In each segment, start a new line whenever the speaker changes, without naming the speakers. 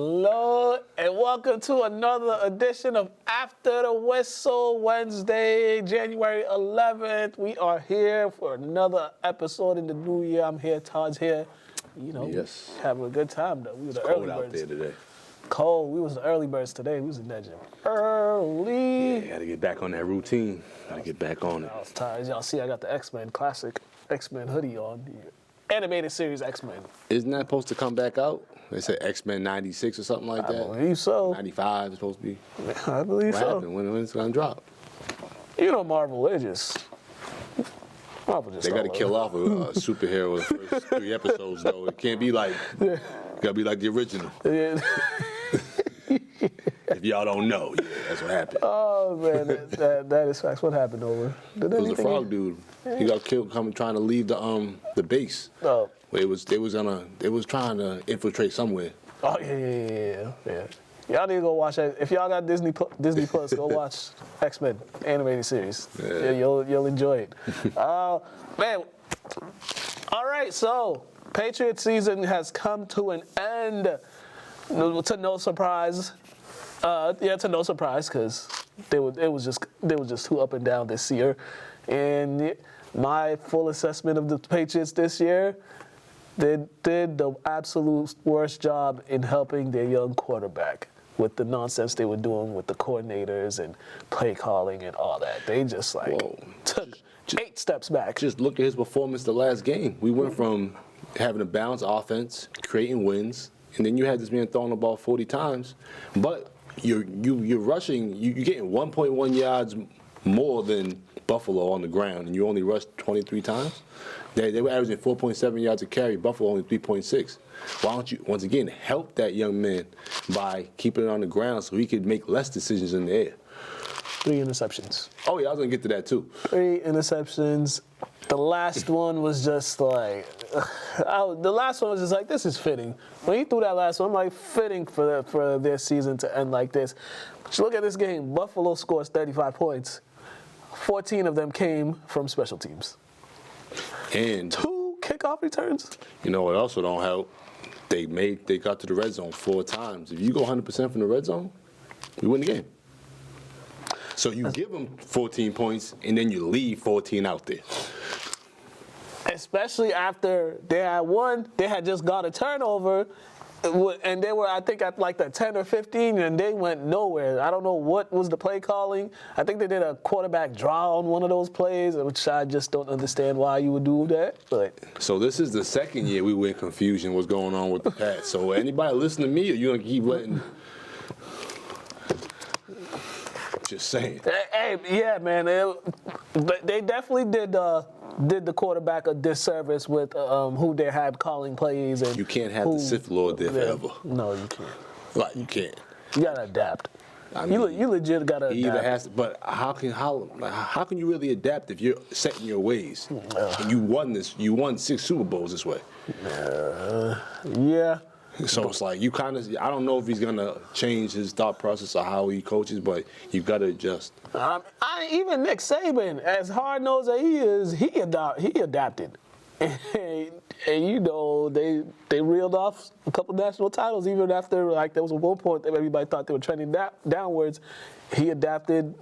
Hello, and welcome to another edition of After the Whistle, Wednesday, January 11th. We are here for another episode in the new year. I'm here, Todd's here. You know,
yes.
Having a good time, though. We were the
Cold
early
out
birds.
there today.
Cold. We was the early birds today. We was in that gym early.
Yeah, gotta get back on that routine. Gotta get back on it.
I was tired. As y'all see, I got the X-Men classic X-Men hoodie on. The animated series X-Men.
Isn't that supposed to come back out? They said X-Men 96 or something like that.
I believe so.
95 is supposed to be.
I believe
What
so.
happened? When it's gonna drop?
You know Marvel, they just
They got to kill off a superhero in the first 3 episodes, though. It can't be like, gotta be like the original.
Yeah.
If y'all don't know, yeah, that's what happened.
Oh man, that is facts. What happened over?
It was a frog dude. He got killed trying to leave the base.
Oh.
Where they was trying to infiltrate somewhere.
Oh yeah. Y'all need to go watch that. If y'all got Disney Plus, go watch X-Men animated series. Yeah, you'll enjoy it. Man. All right, so Patriots season has come to an end. To no surprise. To no surprise, because they was just too up and down this year. And my full assessment of the Patriots this year, they did the absolute worst job in helping their young quarterback with the nonsense they were doing with the coordinators and play calling and all that. They just took 8 steps back.
Just look at his performance the last game. We went from having a balanced offense, creating wins, and then you had this man throwing the ball 40 times, but you're rushing. You're getting 1.1 yards more than Buffalo on the ground, and you only rushed 23 times. They were averaging 4.7 yards a carry. Buffalo only 3.6. Why don't you once again help that young man by keeping it on the ground so he could make less decisions in the air?
3 interceptions.
Oh yeah, I was gonna get to that too. 3
interceptions. The last one was just like, this is fitting. When he threw that last one, I'm like, fitting for their season to end like this. But you look at this game, Buffalo scores 35 points. 14 of them came from special teams.
And
2 kickoff returns.
You know what also don't help? They got to the red zone 4 times. If you go 100% from the red zone, you win the game. So you give them 14 points, and then you leave 14 out there.
Especially after they had just got a turnover, and they were, I think, at like the 10 or 15, and they went nowhere. I don't know what was the play calling. I think they did a quarterback draw on one of those plays, which I just don't understand why you would do that. But
so this is the second year we were in confusion what's going on with the Pats. So anybody listen to me, or you gonna keep letting? Just saying.
Hey, yeah, man. They definitely did the quarterback a disservice with who they had calling plays. And
you can't have the Sith Lord there forever.
No, you can't.
Like, you can't.
You gotta adapt.
I mean,
you legit gotta adapt.
He either has to, but how can you really adapt if you're set in your ways? And you won 6 Super Bowls this way.
Yeah.
So it's like I don't know if he's gonna change his thought process or how he coaches, but you gotta adjust.
Even Nick Saban, as hard-nosed as he is, he adapted. And you know, they reeled off a couple national titles even after, like, there was a one point that everybody thought they were trending downwards. He adapted,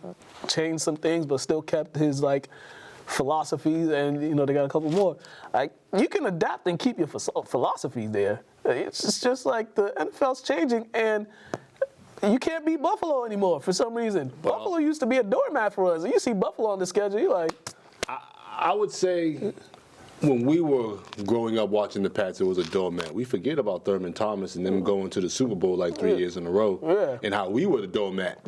changed some things, but still kept his, like, philosophies, and, you know, they got a couple more. Like, you can adapt and keep your philosophies there. It's just like the NFL's changing, and you can't beat Buffalo anymore for some reason. Buffalo used to be a doormat for us. You see Buffalo on the schedule, you're like...
I would say when we were growing up watching the Pats, it was a doormat. We forget about Thurman Thomas and them going to the Super Bowl like 3 years in a row, and how we were the doormat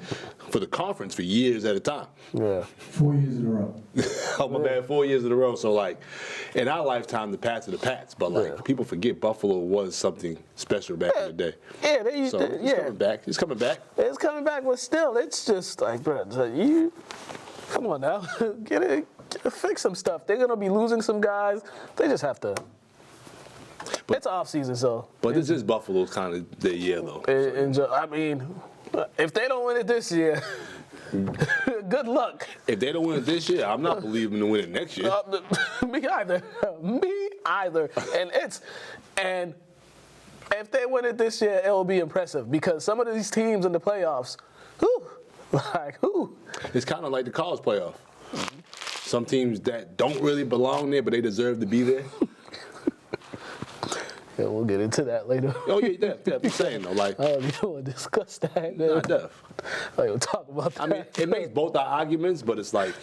for the conference for years at a time.
Yeah.
4 years in a row.
Oh, my bad, 4 years in a row. So, like, in our lifetime, the Pats are the Pats. But, like, people forget Buffalo was something special back in the day.
Yeah,
it's coming back. It's coming back.
It's coming back, but still, it's just like, bro, come on now. Get it. Fix some stuff. They're going to be losing some guys. They just have to. But it's off season, so.
But this is Buffalo's kind of their year, though.
I mean, if they don't win it this year, good luck.
If they don't win it this year, I'm not believing to win it next year.
Me either. Me either. And if they win it this year, it will be impressive because some of these teams in the playoffs, whew.
It's kind of like the college playoff. Some teams that don't really belong there, but they deserve to be there.
Yeah, we'll get into that later.
Oh, yeah, I'm saying, though, like...
Oh, you don't want to discuss that?
Not def.
We'll talk about that.
I mean, it makes both our arguments, but it's like,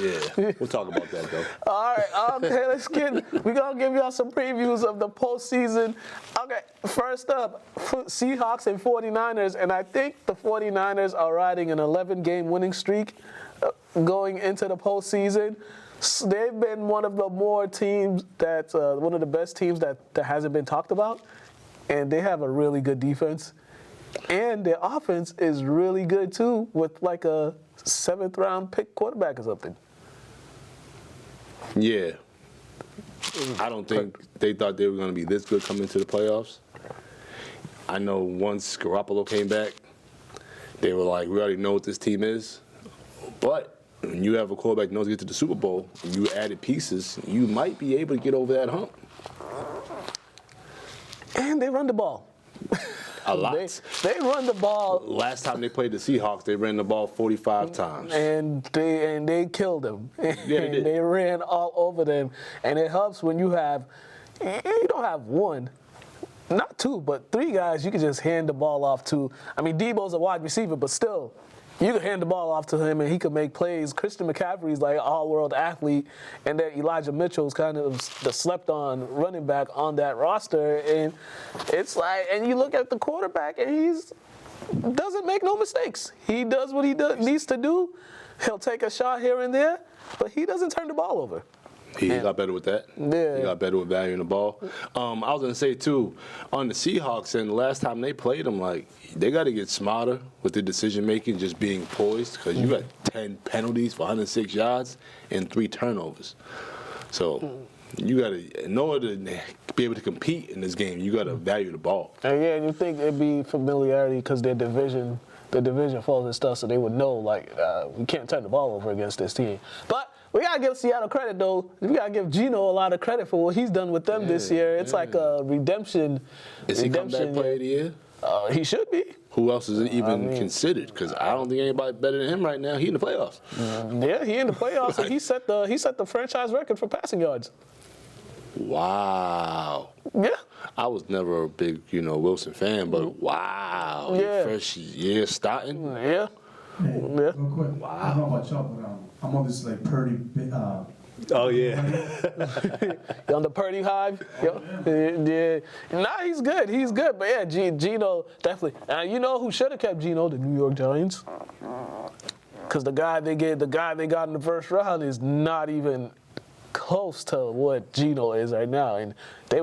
yeah, we'll talk about that, though.
All right, okay, we're going to give y'all some previews of the postseason. Okay, first up, Seahawks and 49ers, and I think the 49ers are riding an 11-game winning streak going into the postseason. They've been one of the more teams one of the best teams that hasn't been talked about, and they have a really good defense. And their offense is really good, too, with like a 7th-round pick quarterback or something.
Yeah. I don't think they thought they were going to be this good coming into the playoffs. I know once Garoppolo came back, they were like, we already know what this team is. But when you have a quarterback that knows to get to the Super Bowl, and you added pieces, you might be able to get over that hump.
And they run the ball.
A lot.
They run the ball.
Last time they played the Seahawks, they ran the ball 45 times.
And they killed them.
Yeah, they did.
They ran all over them. And it helps when you don't have one, not two, but 3 guys you can just hand the ball off to. I mean, Debo's a wide receiver, but still, you can hand the ball off to him and he can make plays. Christian McCaffrey's like an all-world athlete, and then Elijah Mitchell's kind of the slept-on running back on that roster. And it's like, and you look at the quarterback, and he doesn't make no mistakes. He does what he needs to do. He'll take a shot here and there, but he doesn't turn the ball over.
He got better with that.
Yeah.
He got better with valuing the ball. I was going to say, too, on the Seahawks, and the last time they played them, like, they got to get smarter with their decision-making, just being poised, because you got 10 penalties for 106 yards and 3 turnovers. So you got to, in order to be able to compete in this game, you got to value the ball.
And yeah, you think it'd be familiarity because the division falls and stuff, so they would know, like, we can't turn the ball over against this team. But we got to give Seattle credit, though. We got to give Geno a lot of credit for what he's done with them this year. It's like a redemption.
Is he comeback player of the year?
He should be.
Who else is even considered? Because I don't think anybody better than him right now. He in the playoffs.
Yeah, he in the playoffs, and he set the franchise record for passing yards.
Wow.
Yeah.
I was never a big, Wilson fan, but wow.
Yeah.
Your first year starting?
Yeah.
Hey,
Yeah.
real quick. Wow. I don't know about y'all, but I'm on this like Purdy.
Oh, yeah.
On the Purdy hive. Yeah. Nah, he's good. He's good. But yeah, Geno definitely. You know who should have kept Geno? The New York Giants. Because the guy they got in the first round is not even close to what Geno is right now. And they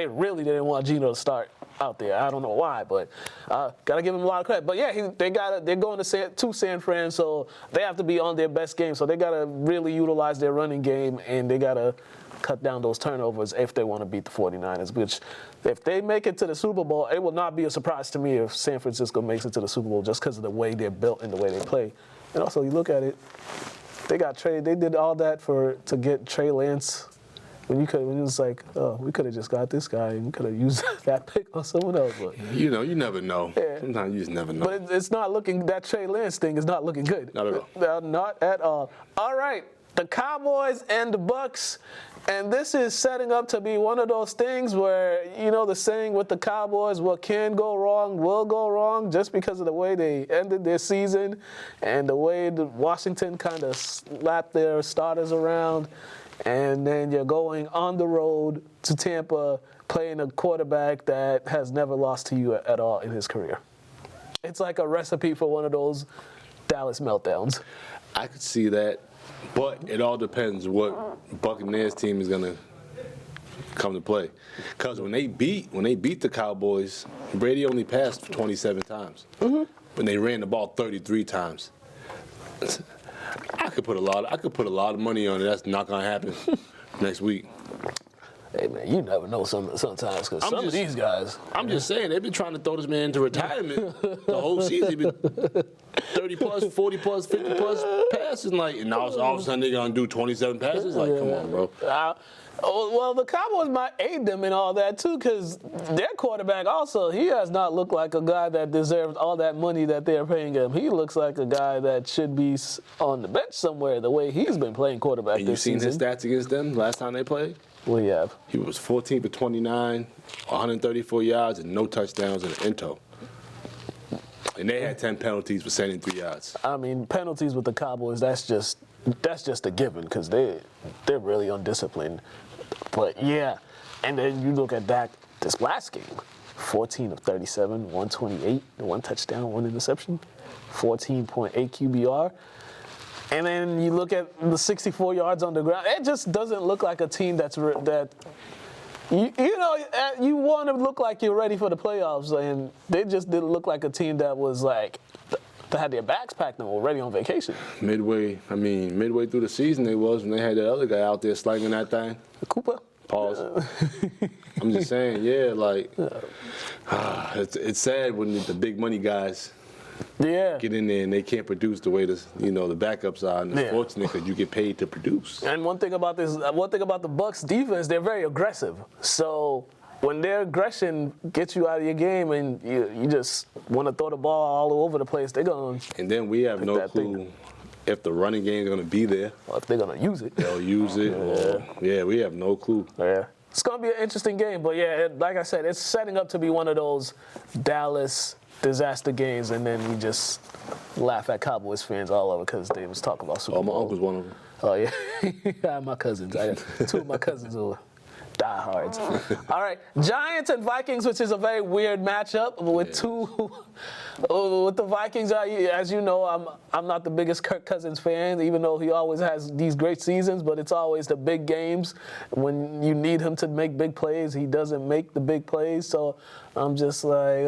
really didn't want Geno to start out there. I don't know why, but gotta give him a lot of credit. But yeah, they're going to San Fran, so they have to be on their best game. So they gotta really utilize their running game, and they gotta cut down those turnovers if they want to beat the 49ers. Which, if they make it to the Super Bowl, it will not be a surprise to me if San Francisco makes it to the Super Bowl just because of the way they're built and the way they play. And also, you look at it, they did all that to get Trey Lance. When it was like, oh, we could have just got this guy and we could have used that pick on someone else. But,
you never know.
Yeah.
Sometimes you just never know.
But it's not looking, that Trey Lance thing is not looking good.
Not at all.
Not at all. All right, the Cowboys and the Bucks. And this is setting up to be one of those things where, the saying with the Cowboys, what can go wrong will go wrong just because of the way they ended their season and the way Washington kind of slapped their starters around. And then you're going on the road to Tampa playing a quarterback that has never lost to you at all in his career. It's like a recipe for one of those Dallas meltdowns.
I could see that, but it all depends what Buccaneers team is going to come to play. Because when they beat the Cowboys, Brady only passed 27 times. Mm-hmm. When they ran the ball 33 times. I could put a lot of money on it. That's not gonna happen next week.
Hey man, you never know sometimes because some of these guys.
I'm just saying they've been trying to throw this man into retirement the whole season. He been 30 plus, 40 plus, 50 plus passes, and now all of a sudden they're gonna do 27 passes. Like, come on, bro.
Oh, well, the Cowboys might aid them in all that too, because their quarterback also, he has not looked like a guy that deserves all that money that they're paying him. He looks like a guy that should be on the bench somewhere. The way he's been playing quarterback
And
this
you've seen
season.
his stats against them last time they played?
What do you have?
He was 14 for 29, 134 yards, and no touchdowns in the Intel. And they had 10 penalties for 73 yards.
I mean, penalties with the Cowboys, that's just a given because they're really undisciplined. But yeah, and then you look at this last game, 14 of 37, 128, 1 touchdown, 1 interception, 14.8 QBR. And then you look at the 64 yards on the ground. It just doesn't look like a team that you want to look like you're ready for the playoffs, and they just didn't look like a team that was like that had their backs packed and were ready on vacation.
Midway through the season they was when they had that other guy out there slanging that thing.
Cooper?
Pause. I'm just saying, yeah, like it's sad when the big money guys get in there and they can't produce the way the backups are, and it's fortunate because you get paid to produce.
And one thing about the Bucks defense, they're very aggressive. So when their aggression gets you out of your game and you just want to throw the ball all over the place, they're going.
And then we have no clue if the running game is going to be there,
or if they're going to use it.
They'll use it. We have no clue.
Yeah. It's going to be an interesting game, but like I said, it's setting up to be one of those Dallas disaster games, and then we just laugh at Cowboys fans all over because they was talking about Super Bowl.
My uncle's one of them.
Oh, yeah. My cousins. Two of my cousins are diehards. All right. Giants and Vikings, which is a very weird matchup with with the Vikings. As you know, I'm not the biggest Kirk Cousins fan, even though he always has these great seasons, but it's always the big games when you need him to make big plays. He doesn't make the big plays, so I'm just like,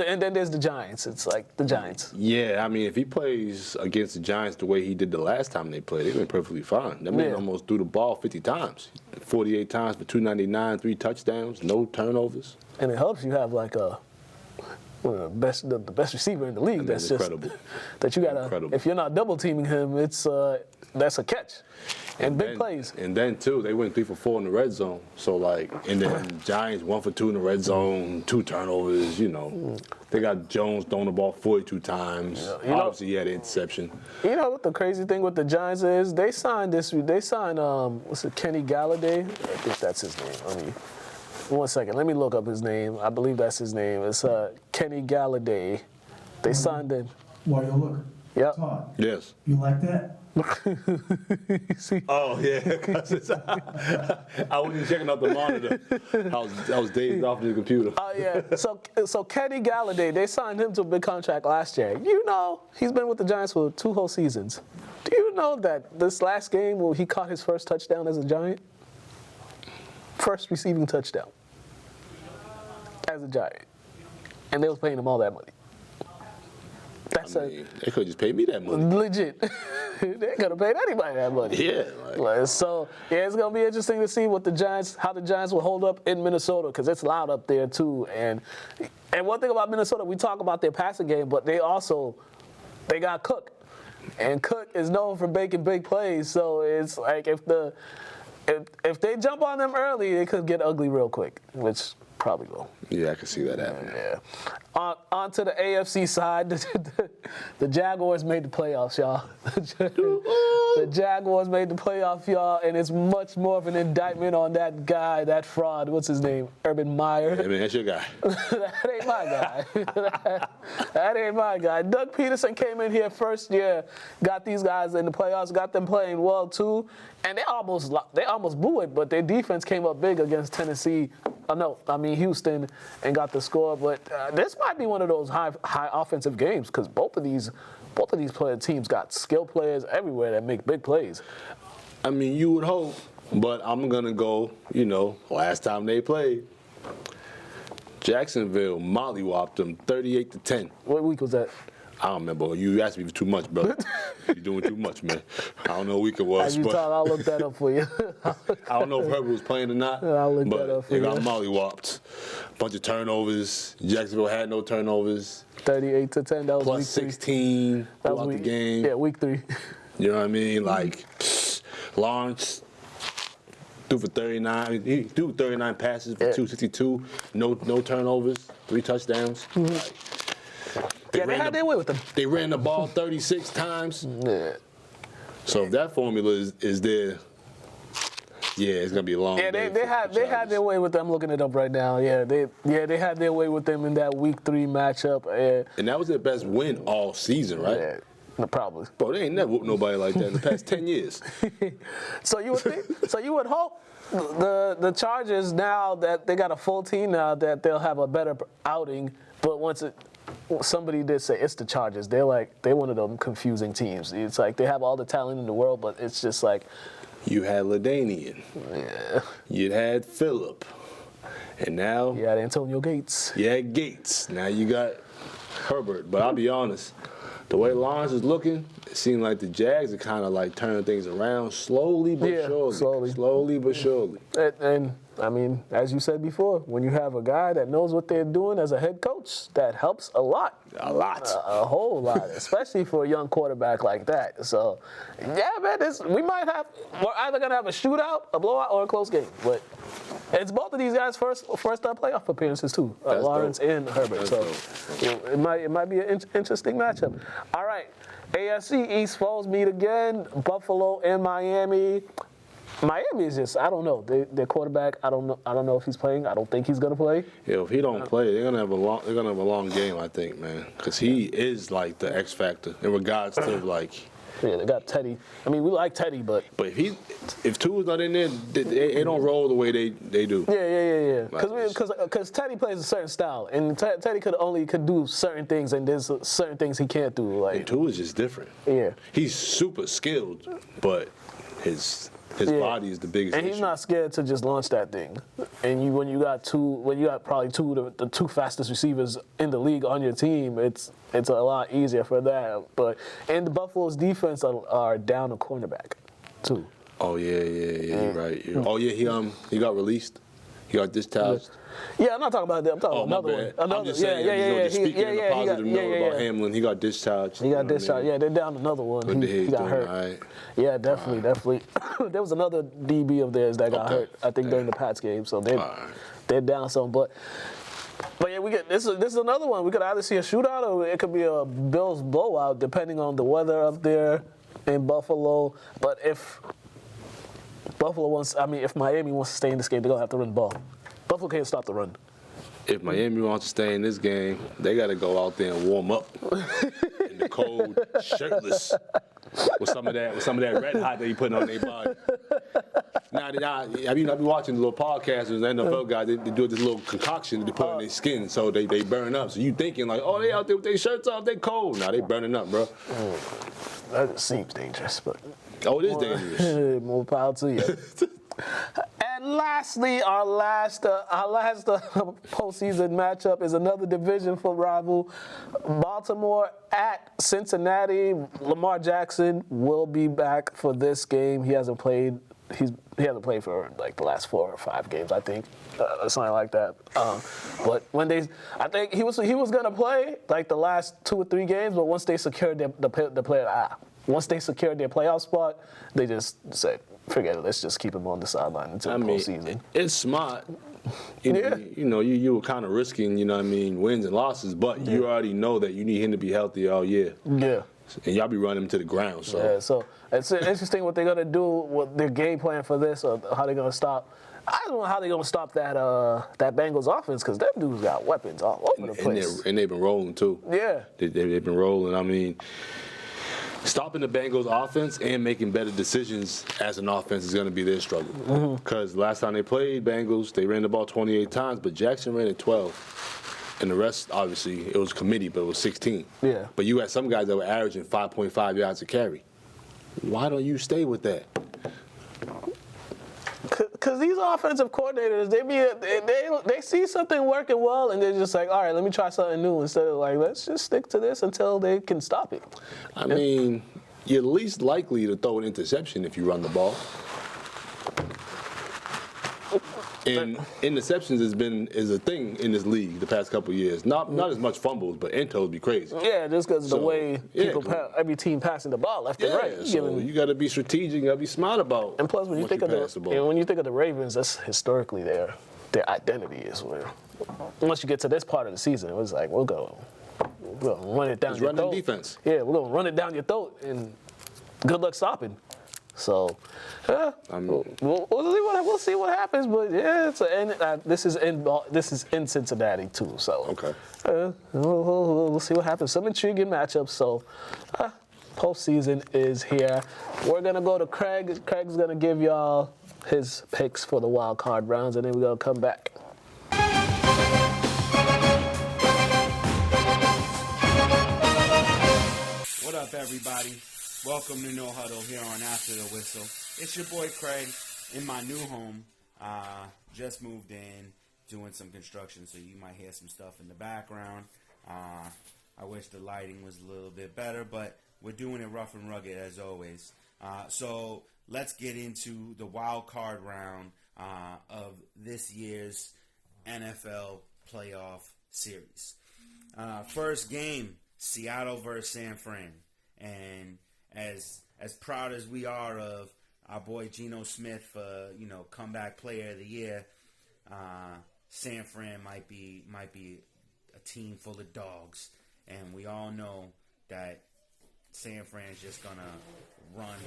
and then there's the Giants. It's like the Giants.
Yeah, I mean, if he plays against the Giants the way he did the last time they played, they went perfectly fine. That man almost threw the ball 50 times, 48 times for 299, 3 touchdowns, no turnovers.
And it helps you have like the best receiver in the league. That's
incredible.
That you gotta. If you're not double teaming him, that's a catch. And big plays.
And then, too, they went 3 for 4 in the red zone. So, and then Giants 1 for 2 in the red zone, 2 turnovers, They got Jones throwing the ball 42 times. Obviously, he had an interception. You
know what the crazy thing with the Giants is? They signed Kenny Galladay? I think that's his name. 1 second. Let me look up his name. I believe that's his name. It's Kenny Galladay. They signed him.
While you're looking.
Yep.
Todd.
Yes.
You like that?
Oh, yeah. I wasn't checking out the monitor. I was dazed off the computer.
Oh, yeah. So Kenny Galladay, they signed him to a big contract last year. He's been with the Giants for 2 whole seasons. Do you know that this last game where he caught his first touchdown as a Giant? First receiving touchdown as a Giant. And they was paying him all that money.
They could have just paid me that money.
Legit. They could have paid anybody that money.
Yeah.
So, it's going to be interesting to see how the Giants will hold up in Minnesota, because it's loud up there, too. And one thing about Minnesota, we talk about their passing game, but they got Cook. And Cook is known for making big plays. So, it's like if they jump on them early, they could get ugly real quick, which probably will.
Yeah, I can see that happening.
Yeah. On to the AFC side, the Jaguars made the playoffs, y'all. The Jaguars made the playoffs, y'all, and it's much more of an indictment on that guy, that fraud. What's his name? Evbenaye.
I mean, that's your guy.
That ain't my guy. That ain't my guy. Doug Peterson came in here first year, got these guys in the playoffs, got them playing well too, and they almost blew it, but their defense came up big against Tennessee. Houston, and got the score. But this might be one of those high offensive games, because both of these teams got skill players everywhere that make big plays.
I mean, you would hope, but I'm gonna go. Last time they played, Jacksonville mollywopped them 38-10.
What week was that?
I don't remember. You asked me for too much, brother. You're doing too much, man. I don't know what week it was.
As you thought, I'll look that up for you.
I don't know if Herbert was playing or not.
I'll look that up for you.
They got mollywopped. Bunch of turnovers. Jacksonville had no turnovers.
38-10. That was
plus
week
16 throughout the game.
Yeah, week 3.
You know what I mean? Lawrence threw for 39. I mean, he threw 39 passes for 262. No turnovers, 3 touchdowns.
They had their way with them.
They ran the ball 36 times.
Yeah.
So if that formula is there, yeah, it's gonna be a long.
Yeah, they had their way with them. I'm looking it up right now. Yeah, they had their way with them in that Week 3 matchup.
And that was their best win all season, right?
Yeah, no, probably.
Bro, they ain't never whooped nobody like that in the past 10 years.
So you would hope the Chargers, now that they got a full team now, that they'll have a better outing. But somebody did say it's the Chargers. They're one of them confusing teams. It's like they have all the talent in the world, but it's just like.
You had LaDainian.
Yeah.
You had Phillip. And now.
You had Antonio Gates.
You had Gates. Now you got Herbert. But I'll be honest, the way Lawrence is looking, it seems like the Jags are kind of like turning things around slowly but surely. Slowly but surely.
And I mean, as you said before, when you have a guy that knows what they're doing as a head coach, that helps a lot.
A lot.
A whole lot, especially for a young quarterback like that. So, yeah, man, we're either going to have a shootout, a blowout, or a close game. But it's both of these guys' first playoff appearances, too, Lawrence and Herbert. It might be an interesting matchup. All right, AFC East foes meet again, Buffalo and Miami. Miami is just, I don't know. Their quarterback, I don't know if he's playing. I don't think he's gonna play.
Yeah, if he don't play, they're gonna have a long game, I think, man. Because he is like the X factor in regards to like.
Yeah, they got Teddy. I mean, we like Teddy, but
if Tua's not in there, they don't roll the way they do.
Yeah. Because Teddy plays a certain style, and Teddy could do certain things, and there's certain things he can't do. Like
and Tua's just different.
Yeah,
he's super skilled, but his body is the biggest
and he's
issue.
not scared to just launch that thing. And when you got probably the two fastest receivers in the league on your team, it's a lot easier for that. And the Buffalo's defense are down a cornerback too.
Oh yeah, you're right. Oh yeah, he got released. He got discharged.
Yeah, I'm not talking about that. I'm talking about another one.
I'm just saying, just speaking in a positive note about Hamlin, he got discharged.
He got discharged. Yeah, they're down another one. He got hurt.
Right.
Yeah, definitely. There was another DB of theirs that got hurt, I think, during the Pats game. So they're down some. But yeah, we get this is another one. We could either see a shootout or it could be a Bills blowout, depending on the weather up there in Buffalo. But if Miami wants to stay in this game, they're gonna have to run the ball. Buffalo can't stop the run.
If Miami wants to stay in this game, they got to go out there and warm up in the cold, shirtless, with some of that red hot that you putting on their body. Now, I be watching the little podcasters, the NFL guys. They do this little concoction that they put on their skin, so they burn up. So you thinking like, oh, they out there with their shirts off, they cold. Now they burning up, bro.
That seems dangerous, but
it is dangerous.
More power to you. And lastly, our last postseason matchup is another division rival. Baltimore at Cincinnati. Lamar Jackson will be back for this game. He hasn't played. He hasn't played for like the last 4 or 5 games, I think, something like that. But I think he was gonna play like the last 2 or 3 games. But once they secured once they secured their playoff spot, they just said, forget it. Let's just keep him on the sideline until the postseason.
It's smart. You were kind of risking, wins and losses, but you already know that you need him to be healthy all year.
Yeah.
And y'all be running him to the ground. So.
Yeah, so it's interesting what they're going to do, what their game plan for this, or how they're going to stop. I don't know how they're going to stop that Bengals offense, because them dudes got weapons all over the place.
And they've been rolling, too.
Yeah.
They've been rolling. Stopping the Bengals offense and making better decisions as an offense is going to be their struggle. Because last time they played Bengals, they ran the ball 28 times, but Jackson ran it 12. And the rest, obviously, it was committee, but it was 16.
Yeah.
But you had some guys that were averaging 5.5 yards a carry. Why don't you stay with that?
Because these offensive coordinators, they see something working well, and they're just like, all right, let me try something new, instead of like, let's just stick to this until they can stop it.
I mean, you're least likely to throw an interception if you run the ball. And interceptions is a thing in this league the past couple of years. Not as much fumbles, but intos be crazy.
Yeah, just because of the way every team passing the ball left and right.
So you got to be strategic. You got to be smart about.
And plus, when you think of the Ravens, that's historically their identity is where. Once you get to this part of the season, it was like we'll run it down your throat.
Defense.
Yeah, we're gonna run it down your throat, and good luck stopping. So, we'll see what happens. But yeah, this is in Cincinnati too. So
okay,
we'll see what happens. Some intriguing matchups. So, postseason is here. We're gonna go to Craig. Craig's gonna give y'all his picks for the wild card rounds, and then we're gonna come back.
What up, everybody? Welcome to No Huddle here on After the Whistle. It's your boy Craig in my new home. Just moved in, doing some construction, so you might hear some stuff in the background. I wish the lighting was a little bit better, but we're doing it rough and rugged as always. So let's get into the wild card round of this year's NFL playoff series. First game, Seattle versus San Fran. And as proud as we are of our boy Geno Smith for comeback player of the year, San Fran might be a team full of dogs, and we all know that San Fran is just gonna run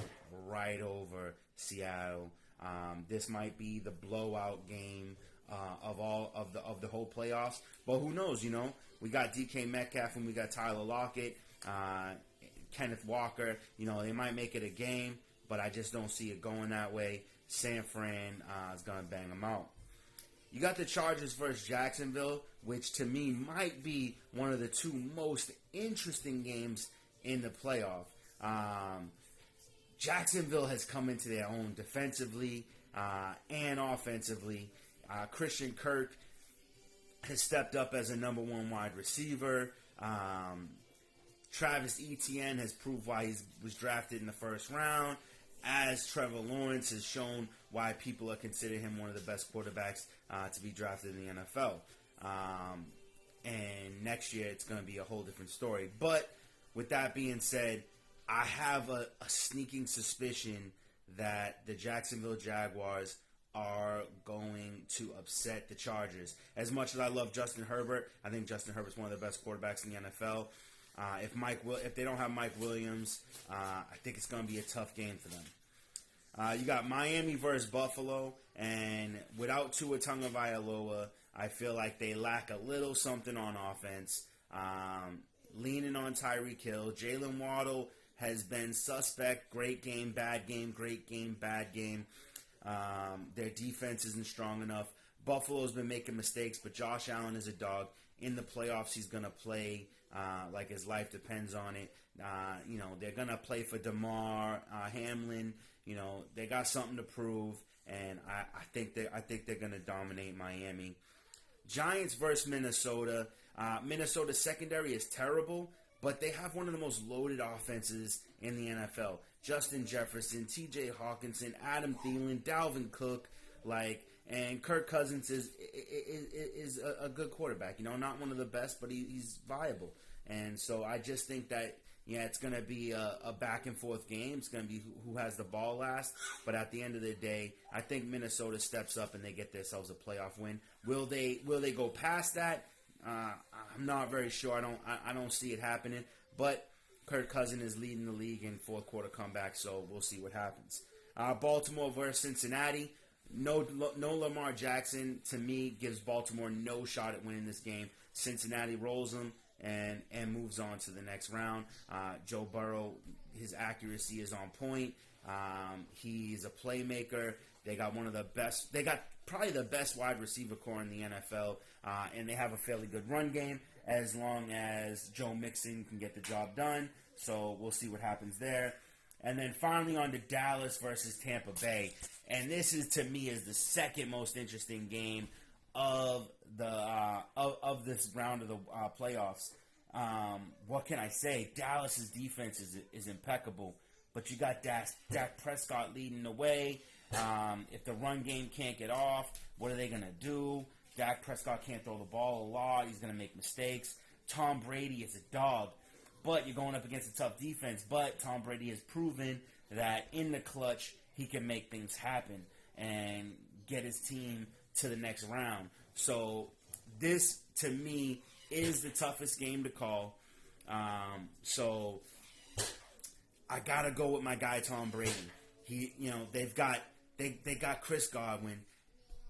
right over Seattle. This might be the blowout game of the whole playoffs, but who knows? We got DK Metcalf and we got Tyler Lockett. Kenneth Walker, they might make it a game, but I just don't see it going that way. San Fran is going to bang them out. You got the Chargers versus Jacksonville, which to me might be one of the two most interesting games in the playoff. Jacksonville has come into their own defensively and offensively. Christian Kirk has stepped up as a number one wide receiver. Travis Etienne has proved why he was drafted in the first round, as Trevor Lawrence has shown why people are considering him one of the best quarterbacks to be drafted in the NFL. And next year it's going to be a whole different story. But with that being said, I have a sneaking suspicion that the Jacksonville Jaguars are going to upset the Chargers. As much as I love Justin Herbert, I think Justin Herbert's one of the best quarterbacks in the NFL. If they don't have Mike Williams, I think it's going to be a tough game for them. You got Miami versus Buffalo, and without Tua Tagovailoa, I feel like they lack a little something on offense. Leaning on Tyreek Hill. Jalen Waddle has been suspect. Great game, bad game, great game, bad game. Their defense isn't strong enough. Buffalo's been making mistakes, but Josh Allen is a dog. In the playoffs, he's going to play like his life depends on it. They're going to play for DeMar Hamlin. They got something to prove, and I think they're going to dominate Miami. Giants versus Minnesota. Minnesota's secondary is terrible, but they have one of the most loaded offenses in the NFL. Justin Jefferson, T.J. Hawkinson, Adam Thielen, Dalvin Cook, and Kirk Cousins is a good quarterback. Not one of the best, but he's viable. And so I just think that, it's going to be a back and forth game. It's going to be who has the ball last. But at the end of the day, I think Minnesota steps up and they get themselves a playoff win. Will they go past that? I'm not very sure. I don't see it happening. But Kirk Cousins is leading the league in fourth quarter comeback, so we'll see what happens. Baltimore versus Cincinnati. No Lamar Jackson, to me, gives Baltimore no shot at winning this game. Cincinnati rolls them and moves on to the next round. Joe Burrow, his accuracy is on point. He's a playmaker. They got one of the best. They got probably the best wide receiver core in the NFL, and they have a fairly good run game as long as Joe Mixon can get the job done. So we'll see what happens there. And then finally on to Dallas versus Tampa Bay. And this is, to me, is the second most interesting game of the of this round of the playoffs. What can I say? Dallas's defense is impeccable, but you got Dak Prescott leading the way. If the run game can't get off, what are they going to do? Dak Prescott can't throw the ball a lot. He's going to make mistakes. Tom Brady is a dog. But you're going up against a tough defense. But Tom Brady has proven that in the clutch, he can make things happen and get his team to the next round. So this, to me, is the toughest game to call. So I got to go with my guy Tom Brady. They've got Chris Godwin.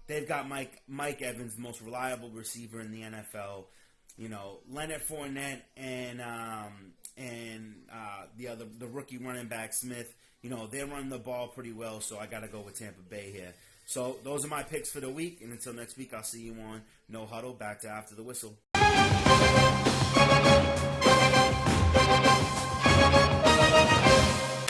They've got Mike Evans, the most reliable receiver in the NFL. Leonard Fournette and the rookie running back Smith. They run the ball pretty well, so I got to go with Tampa Bay here. So those are my picks for the week, and until next week, I'll see you on No Huddle. Back to After the Whistle.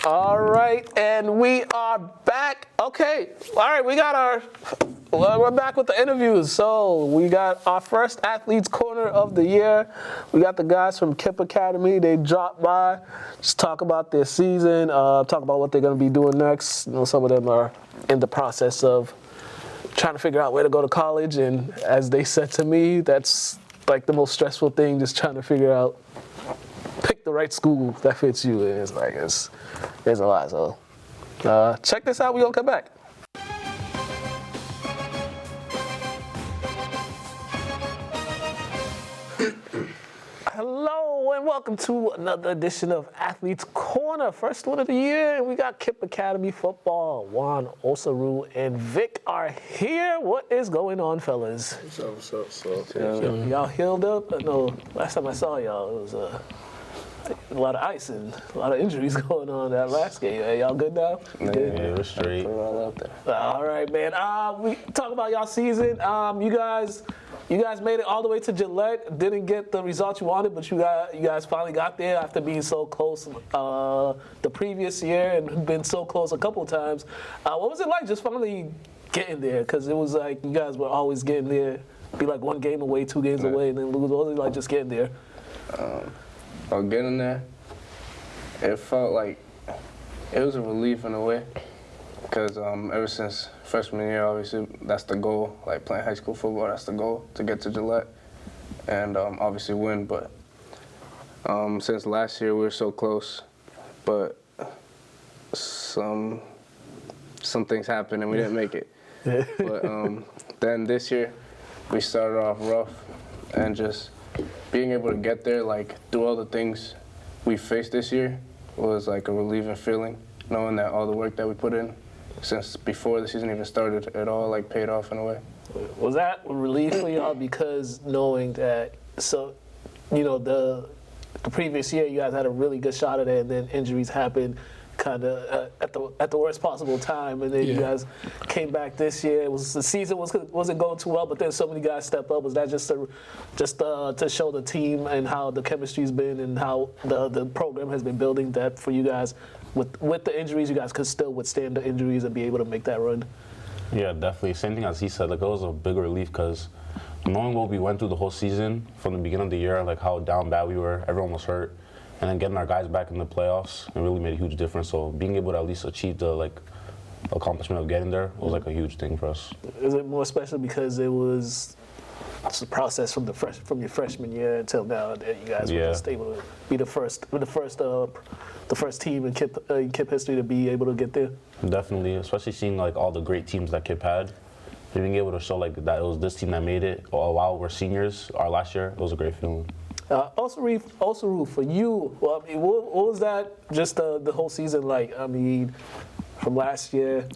All right, and we are back. Okay, all right, we're back with the interviews. So we got our first Athletes Corner of the year. We got the guys from KIPP Academy. They dropped by, just talk about their season, talk about what they're going to be doing next. Some of them are in the process of trying to figure out where to go to college, and as they said to me, that's like the most stressful thing, just trying to figure out, pick the right school that fits you. And it's like, there's a lot. So check this out. We're going to come back. Hello and welcome to another edition of Athletes Corner, first one of the year. And we got KIPP Academy football. Juan, Osaru, and Vic are here. What is going on, fellas?
What's up?
Y'all healed up? No, last time I saw y'all, it was a lot of ice and a lot of injuries going on that last game. Hey, y'all good now?
Yeah, we're straight.
Put it all out there. All right, man. We talk about y'all season. You guys made it all the way to Gillette. Didn't get the results you wanted, but you guys finally got there after being so close the previous year and been so close a couple of times. What was it like just finally getting there? Because it was like you guys were always getting there, be like one game away, 2 games away, and then lose. What was it like just getting there?
Getting there, it felt like it was a relief in a way, because ever since freshman year, obviously, that's the goal, like playing high school football, that's the goal, to get to Gillette and obviously win. But since last year, we were so close, but some things happened and we didn't make it. But then this year, we started off rough, and just being able to get there, like, through all the things we faced this year was like a relieving feeling, knowing that all the work that we put in since before the season even started, it all like paid off in a way.
Was that a relief for y'all, because knowing that, the previous year you guys had a really good shot at it, and then injuries happened kind of at the worst possible time, and then you guys came back this year. The season wasn't going too well, but then so many guys stepped up. Was that just to show the team and how the chemistry's been and how the program has been building, that for you guys with the injuries, you guys could still withstand the injuries and be able to make that run?
Yeah, definitely. Same thing as he said. Like, it was a big relief because knowing what we went through the whole season from the beginning of the year, like how down bad we were, everyone was hurt. And then getting our guys back in the playoffs, it really made a huge difference. So being able to at least achieve the accomplishment of getting there was like a huge thing for us.
Is it more special because it was the process from your freshman year until now that you guys were just able to be the first team in KIPP history to be able to get there?
Definitely, especially seeing like all the great teams that KIPP had. Being able to show like that it was this team that made it while we're seniors, our last year, it was a great feeling.
Osaru, for you, well, I mean, what was that just the whole season like? I mean, from last year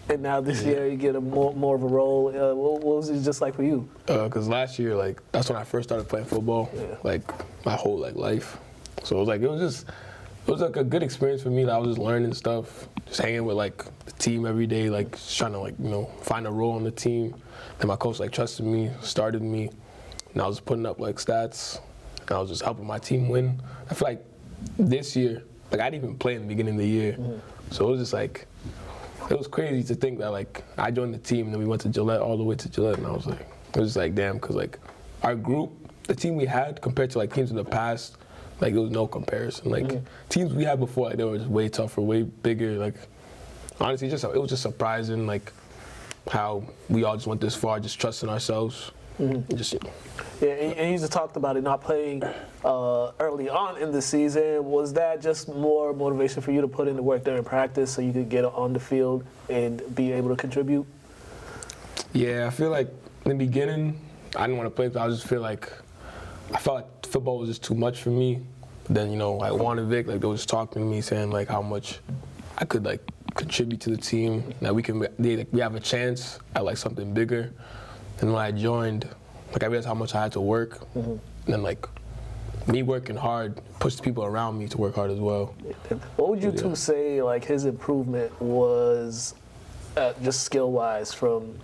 and now this year you get a more of a role. What was it just like for you?
Because last year, like, that's when I first started playing football, like my whole life. So it was like a good experience for me. That I was just learning stuff, just hanging with like the team every day, like just trying to find a role on the team. And my coach trusted me, started me, and I was putting up like stats. I was just helping my team win. I feel like this year, I didn't even play in the beginning of the year. So it was just like, it was crazy to think that like I joined the team and then we went to Gillette, all the way to Gillette, and I was like, it was just like, damn, because like our group, the team we had compared to like teams in the past, like there was no comparison. Like teams we had before, like they were just way tougher, way bigger. Like honestly, it was just surprising, like how we all just went this far, just trusting ourselves. And just,
Yeah, and you just talked about it not playing early on in the season. Was that just more motivation for you to put in the work during practice so you could get on the field and be able to contribute?
Yeah, I feel like in the beginning, I didn't want to play because I felt like football was just too much for me. But then, like Juan and Vic, like they were just talking to me, saying like how much I could like contribute to the team, that we have a chance at like something bigger. And when I joined, like I realized how much I had to work, and then like me working hard pushed the people around me to work hard as well.
What would you two say like his improvement was, just skill-wise, from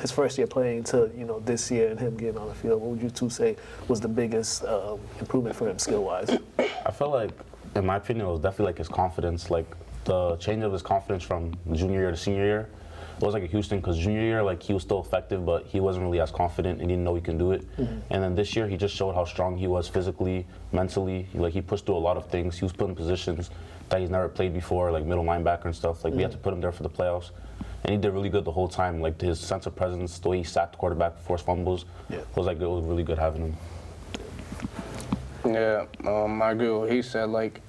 his first year playing to this year and him getting on the field? What would you two say was the biggest improvement for him skill-wise?
I felt like, in my opinion, it was definitely like his confidence, like the change of his confidence from junior year to senior year. It was like a huge thing because junior year, like he was still effective, but he wasn't really as confident and he didn't know he can do it. And then this year, he just showed how strong he was physically, mentally. Like he pushed through a lot of things. He was put in positions that he's never played before, like middle linebacker and stuff. Like we had to put him there for the playoffs, and he did really good the whole time. Like his sense of presence, the way he sacked the quarterback, forced fumbles, it was really good having him.
Yeah, I agree with what he said. Like,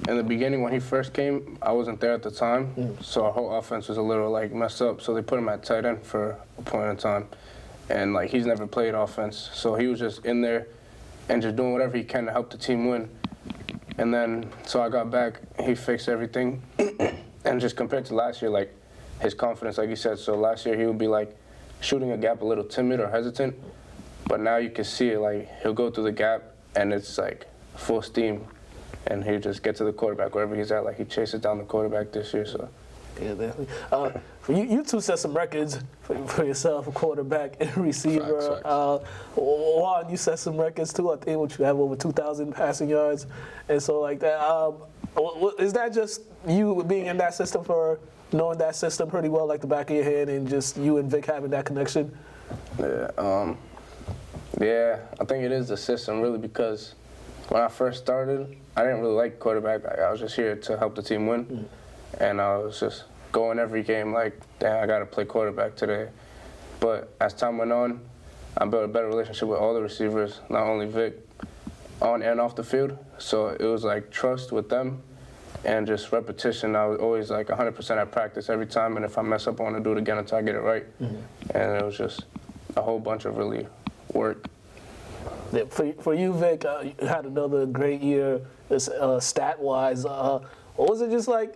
in the beginning, when he first came, I wasn't there at the time, so our whole offense was a little like messed up. So they put him at tight end for a point in time, and like he's never played offense, so he was just in there and just doing whatever he can to help the team win. And then, so I got back, he fixed everything, and just compared to last year, like his confidence, like you said. So last year he would be like shooting a gap a little timid or hesitant, but now you can see it. Like he'll go through the gap, and it's like full steam. And he just get to the quarterback wherever he's at. Like he chases down the quarterback this year. So
yeah, definitely. You two set some records for yourself, a quarterback and receiver. Juan, you set some records too. I think you have over 2,000 passing yards, and so like that. Is that just you being in that system, for knowing that system pretty well, like the back of your hand, and just you and Vic having that connection?
yeah, yeah, I think it is the system really, because when I first started, I didn't really like quarterback. I was just here to help the team win. And I was just going every game like, damn, I got to play quarterback today. But as time went on, I built a better relationship with all the receivers, not only Vic, on and off the field. So it was like trust with them and just repetition. I was always like 100% at practice every time. And if I mess up, I want to do it again until I get it right. And it was just a whole bunch of really work.
Yeah, for you, Vic, you had another great year stat-wise. What was it just like,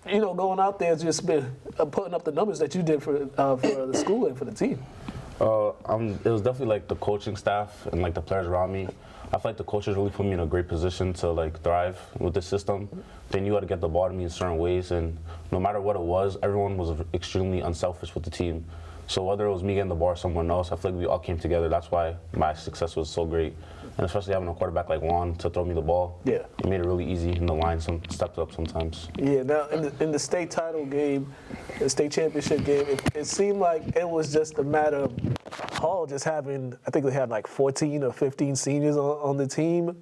going out there, just been putting up the numbers that you did for the school and for the team?
It was definitely like the coaching staff and like the players around me. I feel like the coaches really put me in a great position to like thrive with this system. They knew how to get the ball to me in certain ways, and no matter what it was, everyone was extremely unselfish with the team. So whether it was me getting the ball or someone else, I feel like we all came together. That's why my success was so great. And especially having a quarterback like Juan to throw me the ball, it made it really easy, and the line stepped up sometimes.
Yeah, now in the state title game, the state championship game, it seemed like it was just a matter of Hall just having, I think they had like 14 or 15 seniors on the team.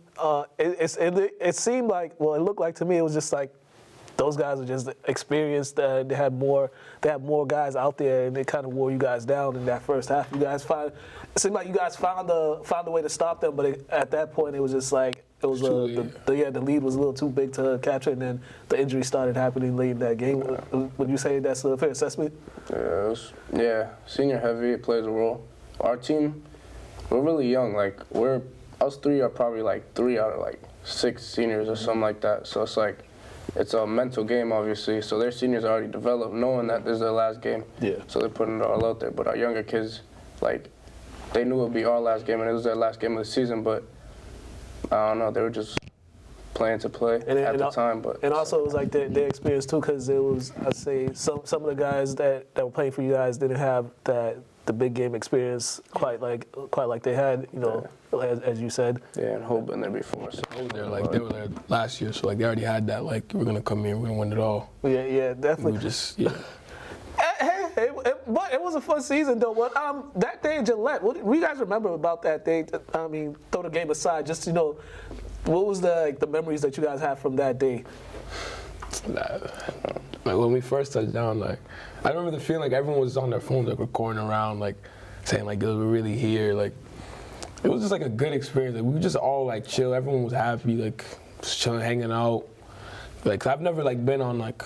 It seemed like, well, it looked like to me, it was just like, those guys are just experienced. They had more guys out there, and they kind of wore you guys down in that first half. It seemed like you guys found a way to stop them, but at that point it was just like the lead was a little too big to capture, and then the injury started happening late in that game. Would you say that's a fair assessment?
Yeah, senior heavy, it plays a role. Our team, we're really young. Like us three are probably like 3 out of like 6 seniors or something like that. So it's like, it's a mental game, obviously. So their seniors are already developed, knowing that this is their last game. Yeah. So they're putting it all out there. But our younger kids, like, they knew it would be our last game, and it was their last game of the season. But I don't know, they were just playing to play at the time.
And also it was like their experience too, because it was, I'd say, some of the guys that were playing for you guys didn't have the big game experience quite like they had, as you said.
Yeah, and Hope been there before. So
they were there last year, so like they already had that. Like, we're gonna come here, we're gonna win it all.
Yeah, definitely.
We just
But it was a fun season though. But that day in Gillette, what do you guys remember about that day? I mean, throw the game aside, just what was the memories that you guys have from that day?
Like when we first touched down, like I remember the feeling like everyone was on their phones, like recording around, like saying like we're really here. Like it was just like a good experience. Like we were just all like chill. Everyone was happy, like just chilling, hanging out. Like 'cause I've never like been on like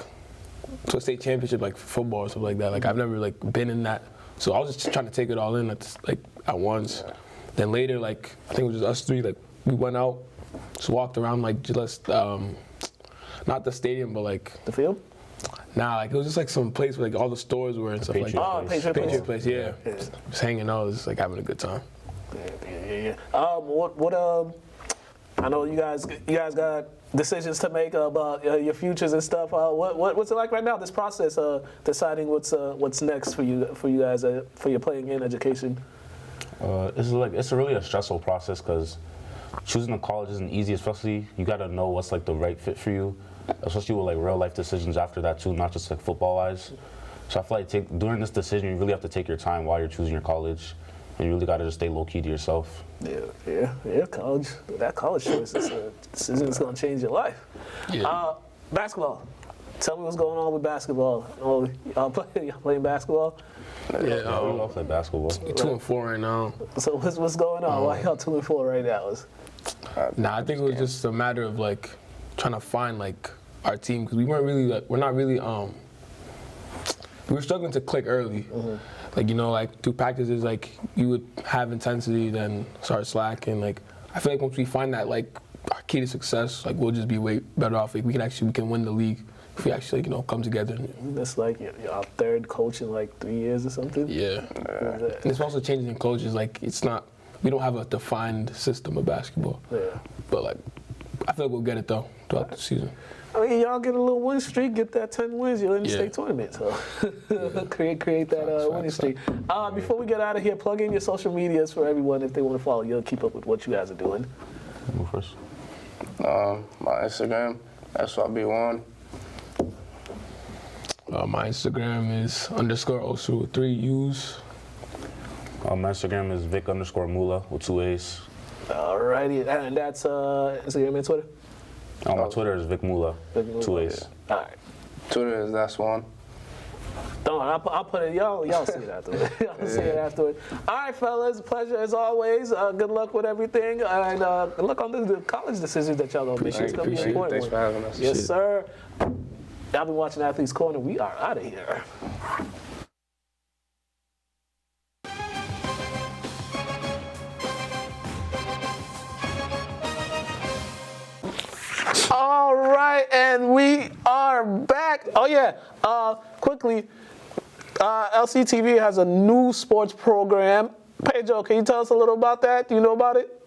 to a state championship like football or something like that. Like I've never like been in that. So I was just trying to take it all in at once. Yeah. Then later, like I think it was just us three. Like we went out, just walked around like just not the stadium, but like
the field.
Nah, like it was just like some place where like all the stores were and stuff like that.
Oh,
Patriot Place, yeah. Just hanging out, just like having a good time.
Yeah. I know you guys got decisions to make about your futures and stuff. What's it like right now? This process, deciding what's next for you guys for your playing in education.
It's really a stressful process because choosing a college isn't easy. Especially you got to know what's like the right fit for you. Especially with like real life decisions after that too, not just like football wise. So I feel like during this decision, you really have to take your time while you're choosing your college, and you really got to just stay low key to yourself.
Yeah. College, that college choice is a decision that's gonna change your life.
Yeah.
Basketball. Tell me what's going on with basketball. Oh, y'all playing basketball?
Yeah,
we all play basketball.
2-4 right now.
So what's going on? Why y'all 2-4 right now?
Nah, I think it was just a matter of like trying to find like our team because we were struggling to click early. Mm-hmm. Like like through practices, like you would have intensity, then start slacking. Like I feel like once we find that like our key to success, like we'll just be way better off. Like we can win the league if we actually come together.
That's like your third coach in like 3 years or something.
Yeah, and it's also changing in coaches. Like we don't have a defined system of basketball. Yeah, but like I feel like we'll get it though throughout the season.
I mean, y'all get a little win streak, get that 10 wins, you're in the state tournament. So create that winning streak. Before we get out of here, plug in your social medias for everyone if they want to follow you and keep up with what you guys are doing.
Go first.
My Instagram, SYB1.
My Instagram is _Osaru with 3 U's.
My Instagram is Vic_Mula with 2 A's.
Alrighty, and that's Instagram and Twitter?
My Twitter is Vic Mula, 2 A's.
All right.
Twitter is that's one.
I'll put it. Y'all see it afterwards. Y'all see it afterwards. All right, fellas. Pleasure as always. Good luck with everything, and good luck on the college decisions that y'all gonna make. It's gonna be an important.
Thanks for having us.
Yes, sir. Y'all been watching Athletes Corner. We are out of here. All right, and we are back. Oh yeah, quickly, LCTV has a new sports program. Pedro, can you tell us a little about that? Do you know about it?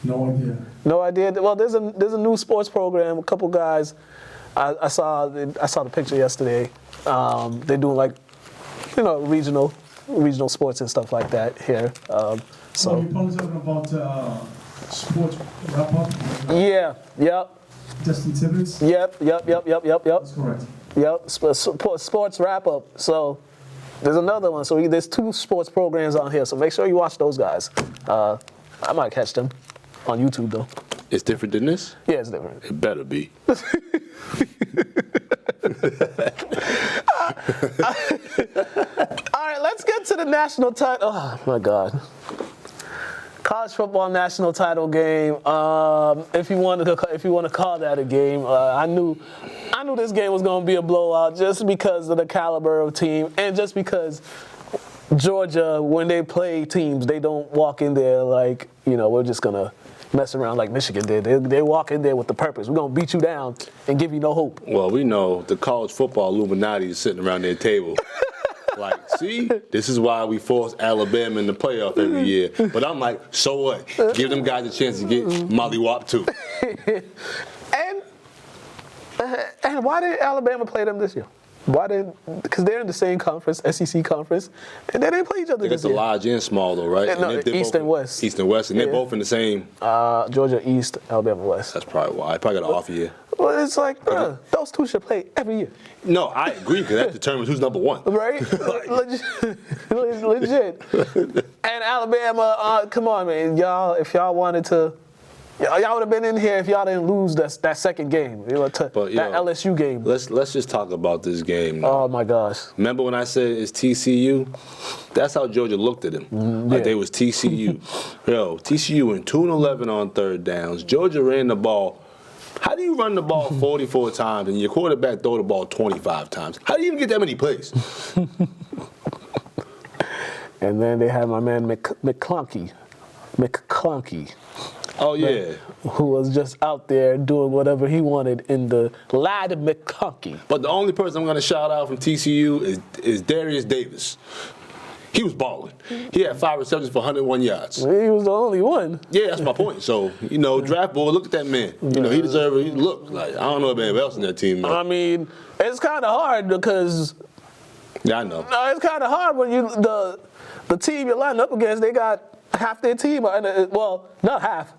No idea.
No idea. Well, there's a new sports program. A couple guys, I saw the picture yesterday. They're doing like, regional sports and stuff like that here. So
you're probably talking about sports wrap up.
Yeah. Yep.
Justin Tibbetts.
Yep.
That's correct.
Yep. Sports wrap up. So there's another one. So there's 2 sports programs on here. So make sure you watch those guys. I might catch them on YouTube though.
It's different than this?
Yeah, it's different.
It better be.
All right, let's get to the national title. Oh my God. College football national title game. If you want to call that a game, I knew this game was going to be a blowout just because of the caliber of team and just because Georgia, when they play teams, they don't walk in there like we're just gonna mess around like Michigan did. They walk in there with the purpose. We're gonna beat you down and give you no hope.
Well, we know the college football Illuminati is sitting around their table. Like, see, this is why we force Alabama in the playoff every year. But I'm like, so what? Give them guys a chance to get mollywhopped too.
And why did Alabama play them this year? Because they're in the same conference, SEC conference, and they didn't play each other this year.
It's the large and small though, right?
East and West.
East and West, and they're both in the same.
Georgia East, Alabama West.
That's probably why. I probably got an off year.
Well, it's like, those 2 should play every year.
No, I agree, because that determines who's number 1.
Right? Legit. And Alabama, come on, man. Y'all, if y'all wanted to Y'all would have been in here if y'all didn't lose that second game. That LSU game.
Let's just talk about this game now.
Oh my gosh.
Remember when I said it's TCU? That's how Georgia looked at him. Like they was TCU. Yo, TCU went 2-11 on third downs. Georgia ran the ball. How do you run the ball 44 times and your quarterback throw the ball 25 times? How do you even get that many plays?
And then they had my man McClunky.
Oh, yeah.
Who was just out there doing whatever he wanted in the Lad McClunky.
But the only person I'm going to shout out from TCU is Darius Davis. He was balling. He had 5 receptions for 101 yards.
He was the only one.
Yeah, that's my point. So, draft board, look at that man. He deserved it. He looked like, I don't know about anybody else in that team, though.
I mean, it's kind of hard because...
Yeah, I know.
No, it's kind of hard when the team you're lining up against, they got half their team, well, not half.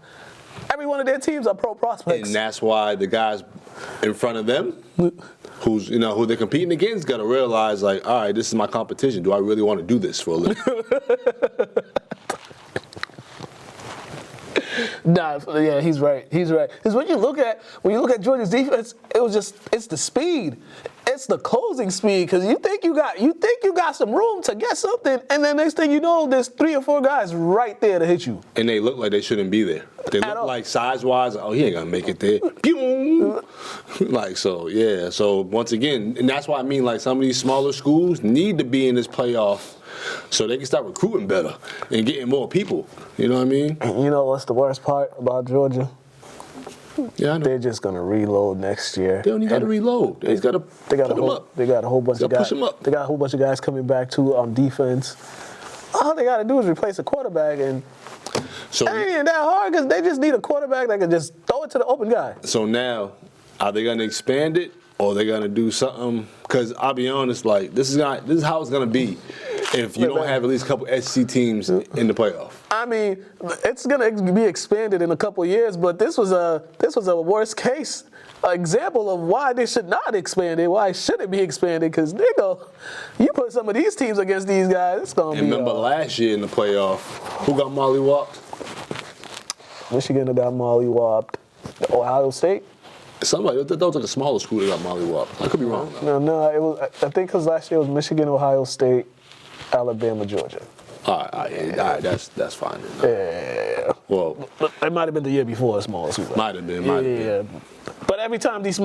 Every one of their teams are pro prospects.
And that's why the guys in front of them, who they're competing against, got to realize, like, all right, this is my competition. Do I really want to do this for a living?
Yeah, he's right. Because when you look at Georgia's defense, it's the speed. It's the closing speed, because you think you got some room to get something, and then next thing you know, there's 3 or 4 guys right there to hit you.
And they look like they shouldn't be there. They look like size-wise, oh, he ain't gonna make it there. So once again, and that's why I mean, like, some of these smaller schools need to be in this playoff so they can start recruiting better and getting more people. You know what I mean?
You know what's the worst part about Georgia?
Yeah, I know.
They're just gonna reload next year.
They don't even got to reload. They got to put them up.
They got a whole bunch of guys.
Push them up.
They got a whole bunch of guys coming back too on defense. All they got to do is replace a quarterback, and
so
that ain't that hard, because they just need a quarterback that can just throw it to the open guy.
So now, are they gonna expand it, or are they gonna do something? Because I'll be honest, like this is how it's gonna be if you don't have at least a couple SEC teams in the playoff.
I mean, it's gonna be expanded in a couple of years, but this was a worst case example of why they should not expand it. Why should it be expanded? Because you put some of these teams against these guys, it's gonna be.
Remember last year in the playoff, who got mollywopped?
Michigan got mollywopped. Ohio State.
Somebody, that was like a smaller school that got mollywopped. I could be wrong.
No, it was. I think because last year it was Michigan, Ohio State, Alabama, Georgia.
All right, that's fine.
Yeah.
Well,
it might have been the year before a smaller school.
Might have been.
Yeah. But every time these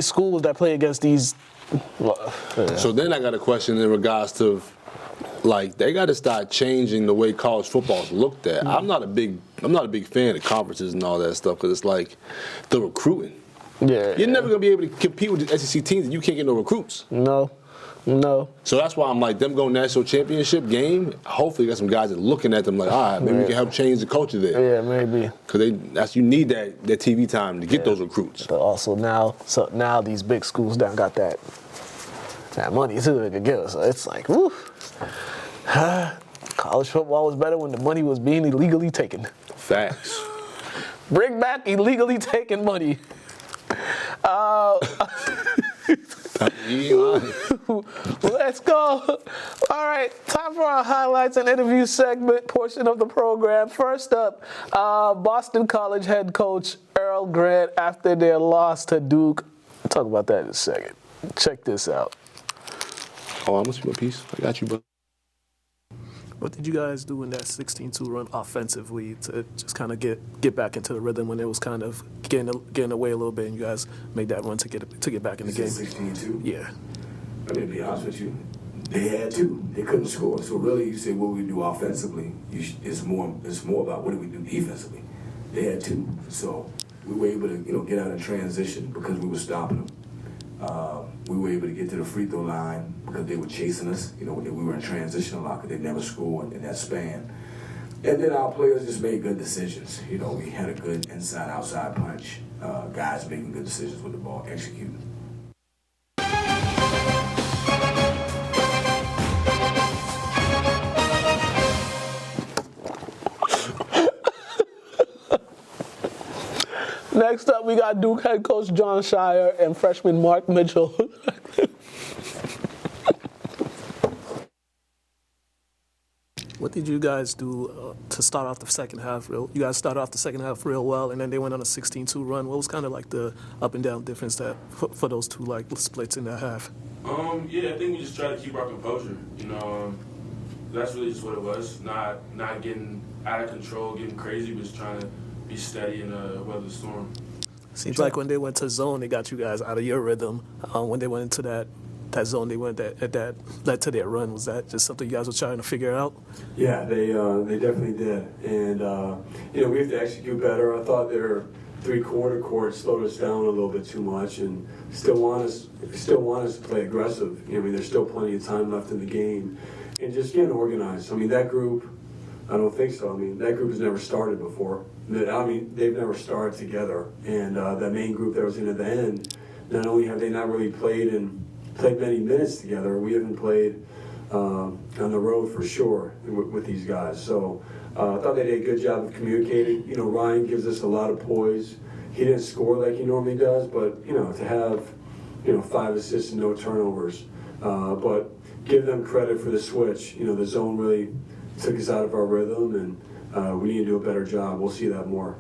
schools that play against these.
So then I got a question in regards to, like, they got to start changing the way college football is looked at. I'm not a big fan of conferences and all that stuff, because it's like the recruiting.
Yeah.
You're never gonna be able to compete with the SEC teams if you can't get no recruits.
No.
So that's why I'm like, them going national championship game. Hopefully, you got some guys that are looking at them like, all right, maybe we can help change the culture there.
Yeah, maybe.
Because you need that TV time to get those recruits.
But also now these big schools down got that money too they could give us. So it's like, woo. College football was better when the money was being illegally taken.
Facts.
Bring back illegally taken money. Let's go. All right, time for our highlights and interview segment portion of the program. First up, Boston College head coach Earl Grant after their loss to Duke. We'll talk about that in a second. Check this out.
Oh, I'm gonna see my piece. I got you, bro.
What did you guys do in that 16-2 run offensively to just kind of get back into the rhythm when it was kind of getting away a little bit, and you guys made that run to get back in the game?
16-2?
Yeah.
I mean, to be honest with you, they had to. They couldn't score. So really, you say what we do offensively, it's more about what do we do defensively. They had to. So we were able to get out in transition because we were stopping them. We were able to get to the free throw line because they were chasing us. We were in transition a lot because they never scored in that span. And then our players just made good decisions. We had a good inside-outside punch. Guys making good decisions with the ball, executing.
Next up, we got Duke head coach John Shire and freshman Mark Mitchell.
What did you guys do to start off the second half? You guys started off the second half real well, and then they went on a 16-2 run. What was kind of like the up and down difference that for those two like splits in that half?
Yeah, I think we just tried to keep our composure. That's really just what it was. Not getting out of control, getting crazy, but just trying to be steady and weather the storm.
Seems like when they went to zone, they got you guys out of your rhythm. When they went into that zone, they went that led to their run. Was that just something you guys were trying to figure out?
Yeah, they definitely did, and we have to execute better. I thought their three-quarter court slowed us down a little bit too much, and still want us to play aggressive. There's still plenty of time left in the game, and just getting organized. That group, I don't think so. That group has never started before. They've never started together, and that main group that was in at the end, not only have they not really played many minutes together, we haven't played on the road for sure with these guys. So I thought they did a good job of communicating. Ryan gives us a lot of poise. He didn't score like he normally does, but to have 5 assists and no turnovers. But give them credit for the switch. The zone really took us out of our rhythm, and we need to do a better job. We'll see that more.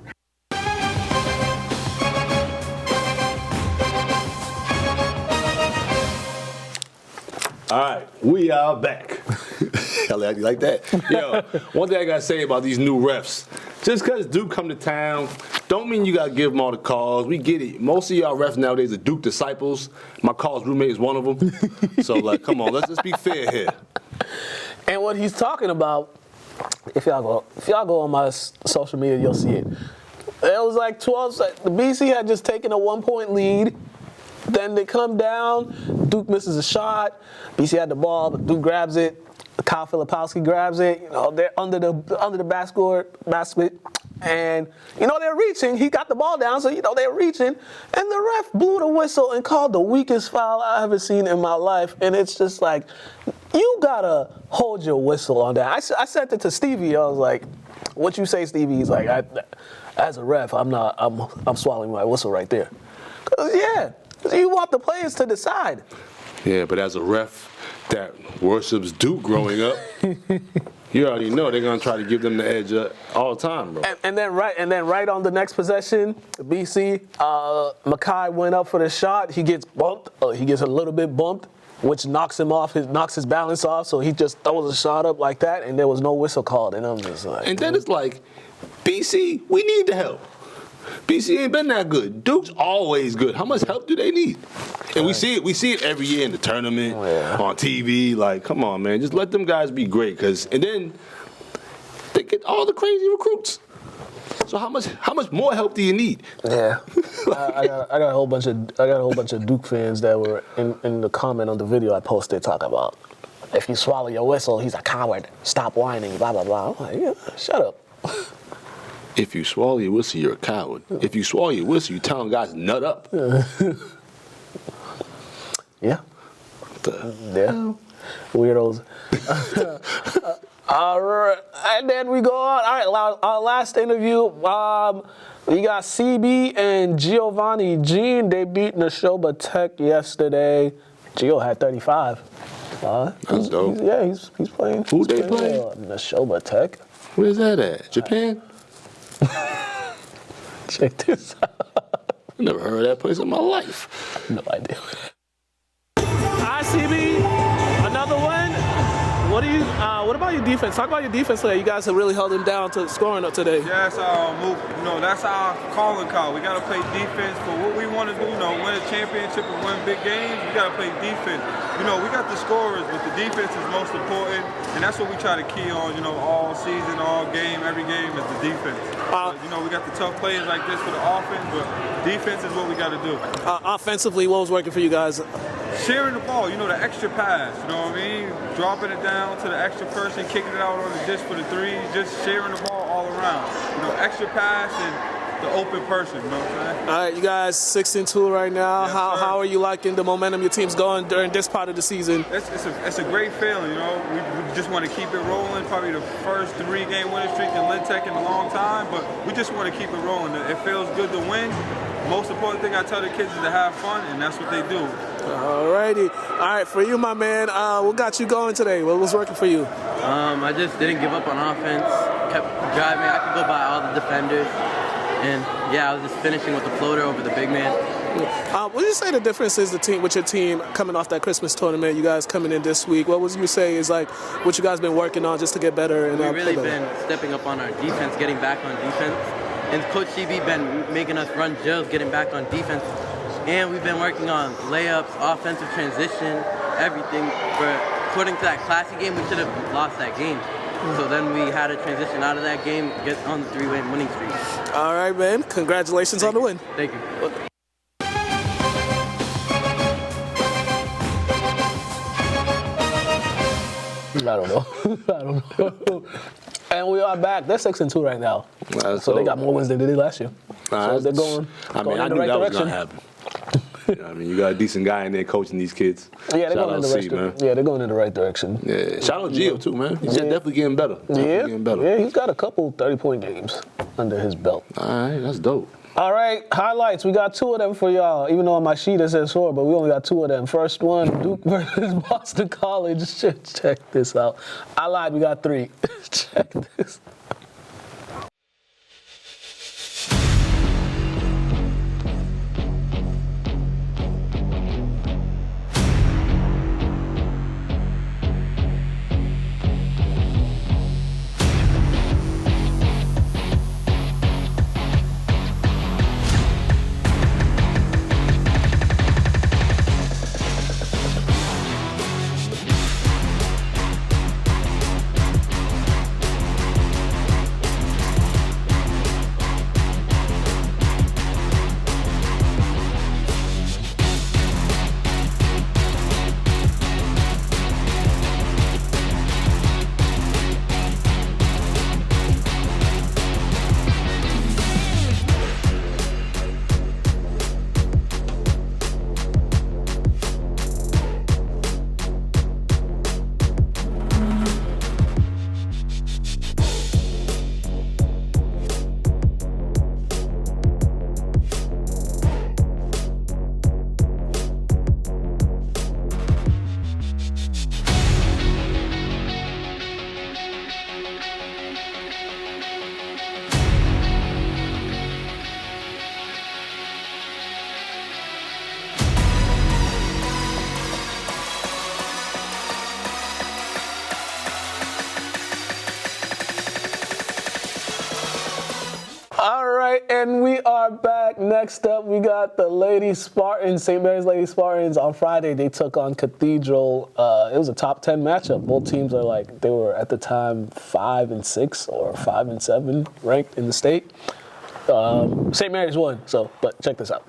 All right, we are back. You like that? Yo, one thing I gotta say about these new refs, just because Duke come to town, don't mean you gotta give them all the calls. We get it. Most of y'all refs nowadays are Duke disciples. My college roommate is one of them. So, come on, let's just be fair here.
And what he's talking about, if y'all go on my social media, you'll see it. It was like 12. The BC had just taken a 1-point lead. Then they come down. Duke misses a shot. BC had the ball, but Duke grabs it. Kyle Filipowski grabs it. They're under the basket, and they're reaching. He got the ball down, so they're reaching, and the ref blew the whistle and called the weakest foul I ever seen in my life. And it's just like, you gotta hold your whistle on that. I sent it to Stevie. I was like, "What you say, Stevie?" He's like, "As a ref, I'm swallowing my whistle right there." 'Cause you want the players to decide.
Yeah, but as a ref that worships Duke growing up, you already know they're gonna try to give them the edge all the time, bro.
And then right on the next possession, BC, Makai went up for the shot. He gets bumped. He gets a little bit bumped, which knocks his balance off. So he just throws a shot up like that, and there was no whistle called. And I'm just like,
and then it's like, BC, we need the help. BC ain't been that good. Duke's always good. How much help do they need? And we see it every year in the tournament, on TV. Like, come on, man, just let them guys be great. And then they get all the crazy recruits. So how much more help do you need?
Yeah, I got a whole bunch of Duke fans that were in the comment on the video I posted talking about, if you swallow your whistle, he's a coward. Stop whining. Blah blah blah. I'm like, shut up.
If you swallow your whistle, you're a coward. If you swallow your whistle, you telling guys nut up.
Yeah. Yeah. Weirdos. All right, and then we go on. All right, our last interview. We got CB and Giovanni Jean. They beat Neshoba Tech yesterday. Gio had 35.
That's dope.
He's playing.
Who they play?
Neshoba Tech.
Where's that at? Japan?
Check this out.
I never heard of that place in my life.
No idea.
Hi, CB. Another one. What about your defense? Talk about your defense today. You guys have really held them down to scoring up today.
Yeah, that's our move. That's our calling call. We got to play defense for what we want to do. Win a championship and win big games. We got to play defense. We got the scorers, but the defense is most important, and that's what we try to key on. All season, all game, every game is the defense. We got the tough players like this for the offense, but defense is what we got to do.
Offensively, what was working for you guys?
Sharing the ball, the extra pass, dropping it down to the extra person, kicking it out on the dish for the three, just sharing the ball all around. Extra pass and the open person. You know what I'm saying?
All right, you guys 6-2 right now.
Yes,
how
sir.
are you liking the momentum your team's going during this part of the season?
It's a great feeling, you know. We just want to keep it rolling. Probably the first 3-game winning streak in Lynn Tech in a long time, but we just want to keep it rolling. It feels good to win. Most important thing I tell the kids is to have fun, and that's what they do.
All righty. All right, for you, my man, what got you going today? What was working for you?
I just didn't give up on offense. Kept driving. I could go by all the defenders. And, yeah, I was just finishing with the floater over the big man.
What would you say the difference is with your team coming off that Christmas tournament, you guys coming in this week? What would you say is like what you guys been working on just to get better? And
We've really been stepping up on our defense, getting back on defense. And Coach CB been making us run drills, getting back on defense. And we've been working on layups, offensive transition, everything. According to that classy game, we should have lost that game. So then we had to transition out of that game, get on the 3-win winning streak.
All right, man. Congratulations on the win.
Thank you.
I don't know. And we are back. They're 6-2 right now. So they got more wins than they did last year. So they're going
I
in the
knew
right
that was
direction.
gonna happen. You know what I mean, you got a decent guy in there coaching these kids.
Yeah, they're
Shout
going in
out
the
C, man.
right. Yeah, they're going in the right direction.
Yeah, shout out Gio too, man. He's definitely getting better. Getting better.
Yeah, he's got a couple 30-point games under his belt.
All right, that's dope.
All right, highlights. We got 2 of them for y'all. Even though on my sheet it says 4, but we only got 2 of them. First one, Duke versus Boston College. Check this out. I lied. We got 3. Check this. And we are back. Next up, we got the Lady Spartans, St. Mary's Lady Spartans. On Friday, they took on Cathedral. It was a top 10 matchup. Both teams are they were at the time 5-6 or 5-7 ranked in the state. St. Mary's won, but check this out.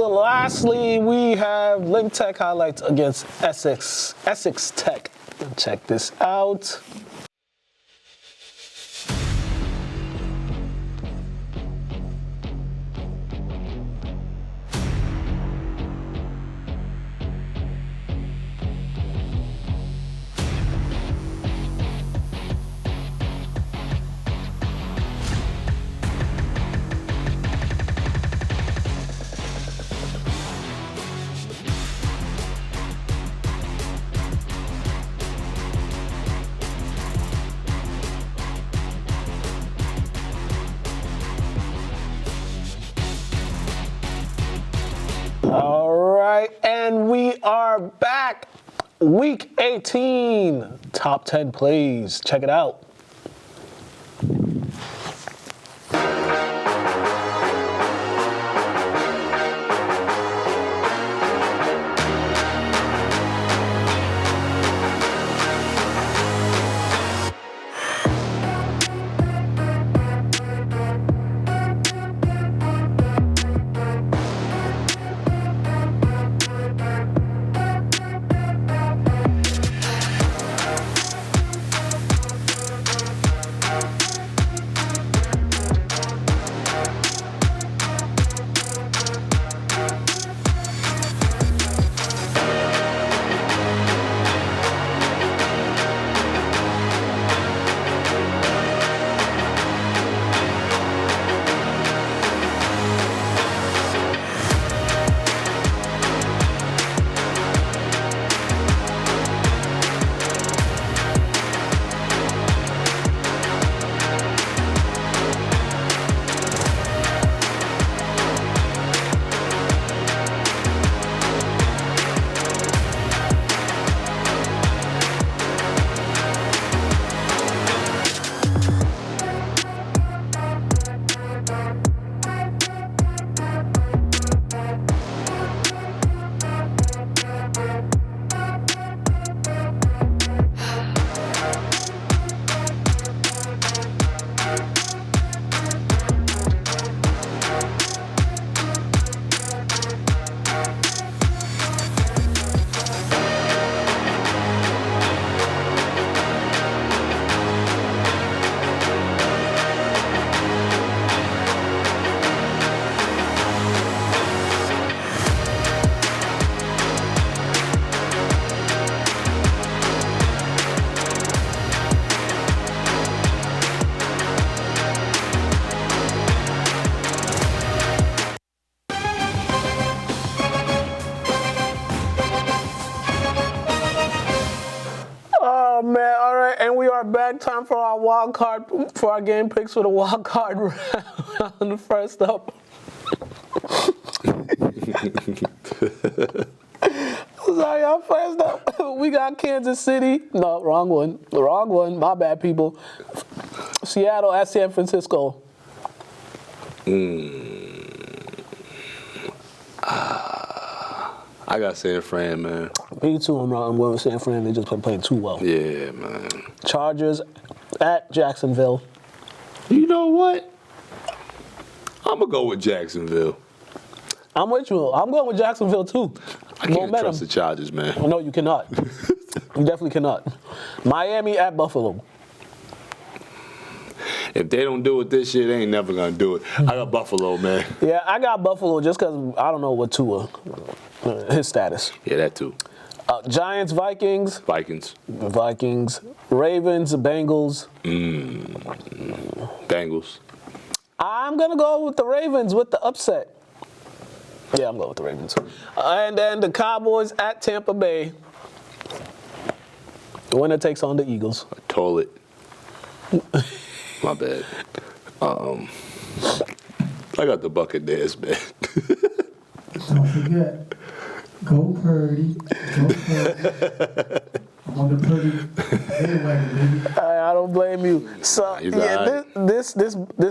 lastly, we have Lynn Tech highlights against Essex Tech. Check this out. All right, and we are back. Week 18, top 10 plays. Check it out. Oh man, all right, and we are back. Time for our wild card, for our game picks for the wild card round. First up. Sorry, y'all. First up, we got Kansas City. No, wrong one. Wrong one. My bad, people. Seattle at San Francisco.
I got San Fran, man.
Me too. I'm going with San Fran. They just been playing too well.
Yeah, man.
Chargers at Jacksonville.
You know what? I'm going to go with Jacksonville.
I'm with you. I'm going with Jacksonville too.
I can't trust the Chargers, man.
No, you cannot. You definitely cannot. Miami at Buffalo.
If they don't do it this year, they ain't never going to do it. I got Buffalo, man.
Yeah, I got Buffalo just because I don't know what Tua, his status.
Yeah, that too.
Giants, Vikings.
Vikings.
Ravens, Bengals.
Bengals.
I'm going to go with the Ravens with the upset. Yeah, I'm going with the Ravens. And then the Cowboys at Tampa Bay. The winner takes on the Eagles.
Toilet. My bad. I got the Buccaneers, man.
Don't forget, go Purdy. Go Purdy. I'm on the Purdy bandwagon, baby.
I don't blame you. So yeah, this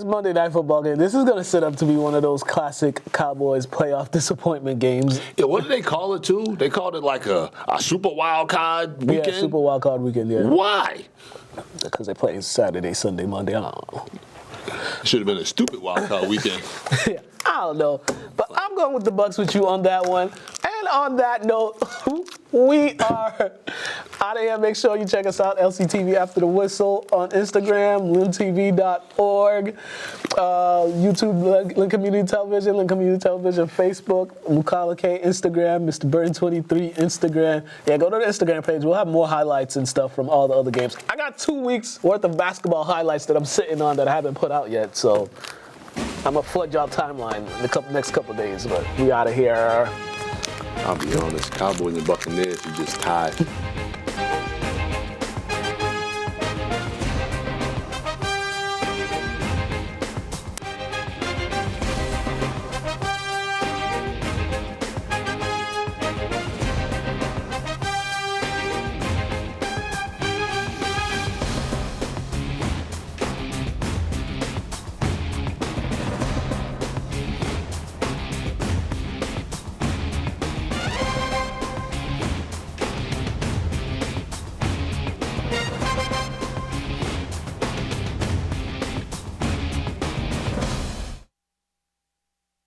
Monday Night Football game, this is gonna set up to be one of those classic Cowboys playoff disappointment games.
Yeah, what do they call it too? They called it like a super wild card weekend.
Yeah, super wild card weekend. Yeah.
Why?
Because they play Saturday, Sunday, Monday. I don't know.
Should have been a stupid wild card weekend.
Yeah, I don't know, but I'm going with the Bucks with you on that one. And on that note, we are out of here. Make sure you check us out, LCTV After the Whistle on Instagram, lyntv.org, YouTube, Lynn Community Television, Lynn Community Television, Facebook, Mukala K, Instagram, Mr. Burton 23, Instagram. Yeah, go to the Instagram page. We'll have more highlights and stuff from all the other games. I got 2 weeks worth of basketball highlights that I'm sitting on that I haven't put out yet, so I'm going to flood y'all timeline in the next couple of days, but we out of here.
I'll be honest, Cowboys and Buccaneers are just tied.